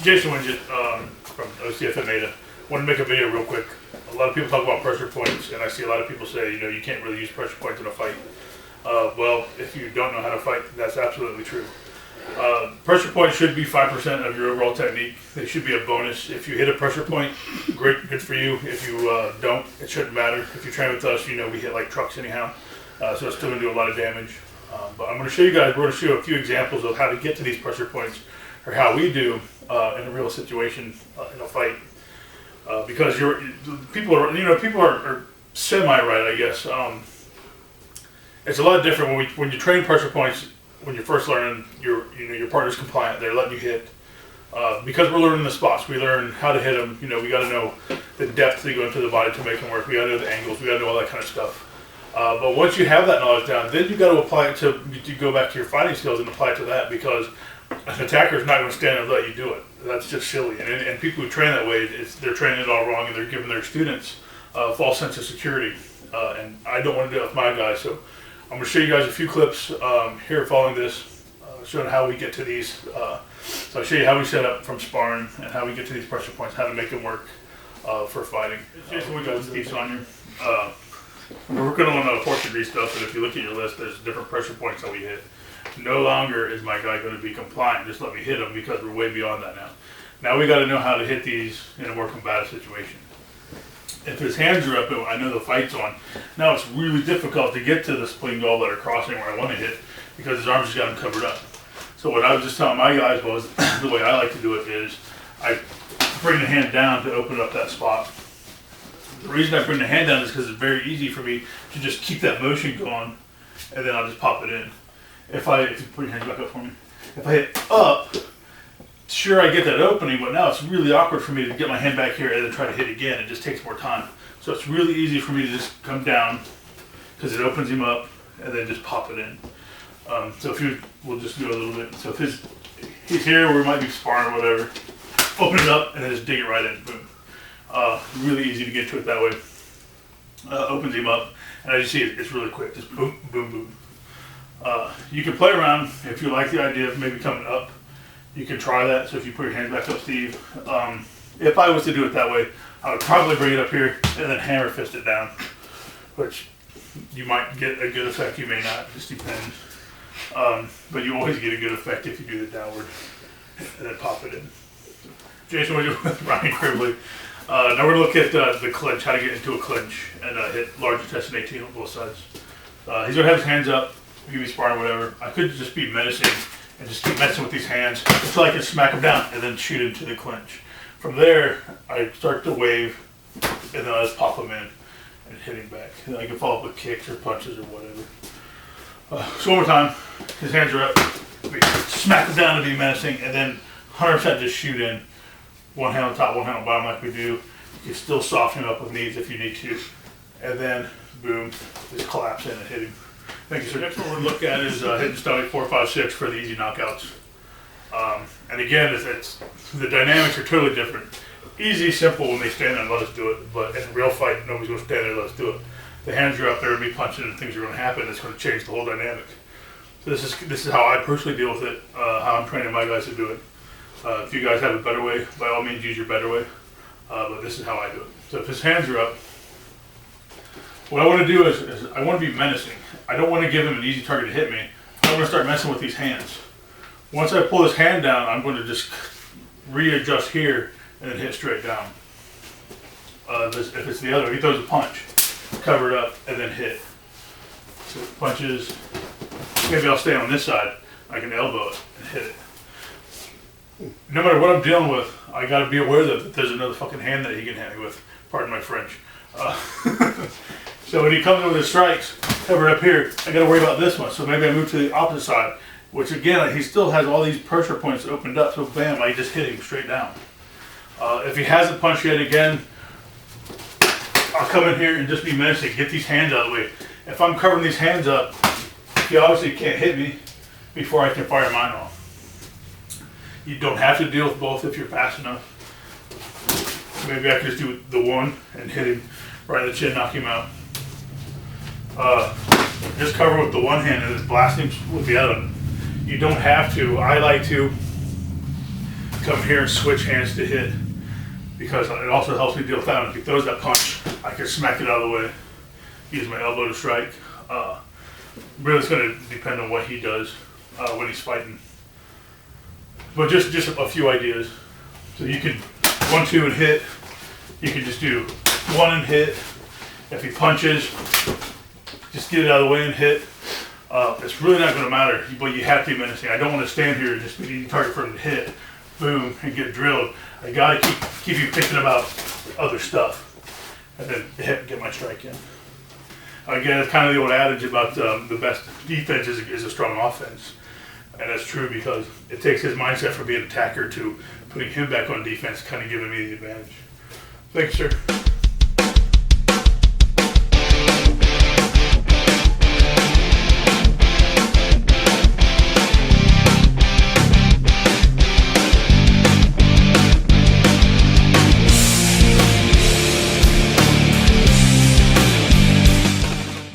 Jason Winget from OCF Meta. Want to make a video real quick. A lot of people talk about pressure points, and I see a lot of people say, you know, you can't really use pressure points in a fight. Well, if you don't know how to fight, that's absolutely true. Pressure points should be 5% of your overall technique. They should be a bonus. If you hit a pressure point, great, good for you. If you don't, it shouldn't matter. If you train with us, you know we hit like trucks anyhow, so it's still going to do a lot of damage. But I'm going to show you guys, we're going to show a few examples of how to get to these pressure points, or how we do in a real situation in a fight. Because people are semi-right, I guess. It's a lot different when you train pressure points. When you're first learning, your partner's compliant. They're letting you hit. Because we're learning the spots, we learn how to hit them. You know, we got to know the depth they go into the body to make them work. We got to know the angles. We got to know all that kind of stuff. But once you have that knowledge down, then you got to apply it to go back to your fighting skills and apply it to that, because an attacker is not going to stand and let you do it. That's just silly. And people who train that way, they're training it all wrong, and they're giving their students a false sense of security. And I don't want to do it with my guys. So I'm going to show you guys a few clips here following this, showing how we get to these. So I'll show you how we set up from sparring and how we get to these pressure points, how to make them work for fighting. Jason, we got Steve Saunier. We're working on 4th degree stuff, and if you look at your list, there's different pressure points that we hit. No longer is my guy going to be compliant. Just let me hit him, because we're way beyond that now. Now we got to know how to hit these in a more combative situation. If his hands are up, I know the fight's on. Now it's really difficult to get to the spleen gallbladder crossing where I want to hit, because his arms just got him covered up. So what I was just telling my guys was, the way I like to do it is, I bring the hand down to open up that spot. The reason I bring the hand down is because it's very easy for me to just keep that motion going, and then I'll just pop it in. If you put your hands back up for me. If I hit up, sure I get that opening, but now it's really awkward for me to get my hand back here and then try to hit again. It just takes more time. So it's really easy for me to just come down, because it opens him up, and then just pop it in. So we'll just do a little bit. So if he's here, we might be sparring or whatever, open it up and then just dig it right in, boom. Really easy to get to it that way. Opens him up, and as you see, it's really quick, just boom, boom, boom. You can play around if you like the idea of maybe coming up. You can try that. So if you put your hands back up, Steve. If I was to do it that way, I would probably bring it up here and then hammer fist it down, which you might get a good effect, you may not, just depends. But you always get a good effect if you do the downward and then pop it in. Jason, we're doing with Ryan Cribley. Now we're going to look at the clinch, how to get into a clinch and hit large intestine 18 on both sides. He's going to have his hands up, give me sparring, whatever. I could just be menacing and just keep messing with these hands until I can smack them down and then shoot into the clinch. From there, I start to wave, and then I just pop them in and hit him back. And I can follow up with kicks or punches or whatever. So one more time, his hands are up, smack them down to be menacing, and then 100% just shoot in. One hand on top, one hand on bottom like we do. You can still soften him up with knees if you need to. And then, boom, just collapse in and hit him. Thank you, sir. Next one we're going to look at is hitting stomach 4, 5, 6 for the easy knockouts. And again, the dynamics are totally different. Easy, simple when they stand there and let us do it, but in a real fight, nobody's going to stand there and let us do it. The hands are up there and me punching and things are going to happen. It's going to change the whole dynamic. So this is how I personally deal with it, how I'm training my guys to do it. If you guys have a better way, by all means use your better way, but this is how I do it. So if his hands are up, what I want to do is I want to be menacing. I don't want to give him an easy target to hit me. I want to start messing with these hands. Once I pull his hand down, I'm going to just readjust here and then hit straight down. If it's the other, he throws a punch, cover it up, and then hit. So punches, maybe I'll stay on this side. I can elbow it and hit it. No matter what I'm dealing with, I got to be aware that there's another fucking hand that he can hit me with. Pardon my French. So when he comes in with his strikes, covered up here, I got to worry about this one. So maybe I move to the opposite side, which again, he still has all these pressure points opened up. So bam, I just hit him straight down. If he hasn't punched yet again, I'll come in here and just be menacing, get these hands out of the way. If I'm covering these hands up, he obviously can't hit me before I can fire mine off. You don't have to deal with both if you're fast enough. Maybe I could just do the one and hit him right in the chin, knock him out. Just cover with the one hand and just blast him with the other. You don't have to. I like to come here and switch hands to hit, because it also helps me deal with that. If he throws that punch, I can smack it out of the way, use my elbow to strike. Really, it's going to depend on what he does when he's fighting. But just a few ideas. So you can 1, 2 and hit. You can just do 1 and hit. If he punches, just get it out of the way and hit. It's really not going to matter, but you have to be menacing. I don't want to stand here and just be an easy target for him to hit, boom, and get drilled. I got to keep you thinking about other stuff, and then hit and get my strike in. Again, it's kind of the old adage about the best defense is a strong offense. And that's true because it takes his mindset from being an attacker to putting him back on defense, kind of giving me the advantage. Thanks, sir.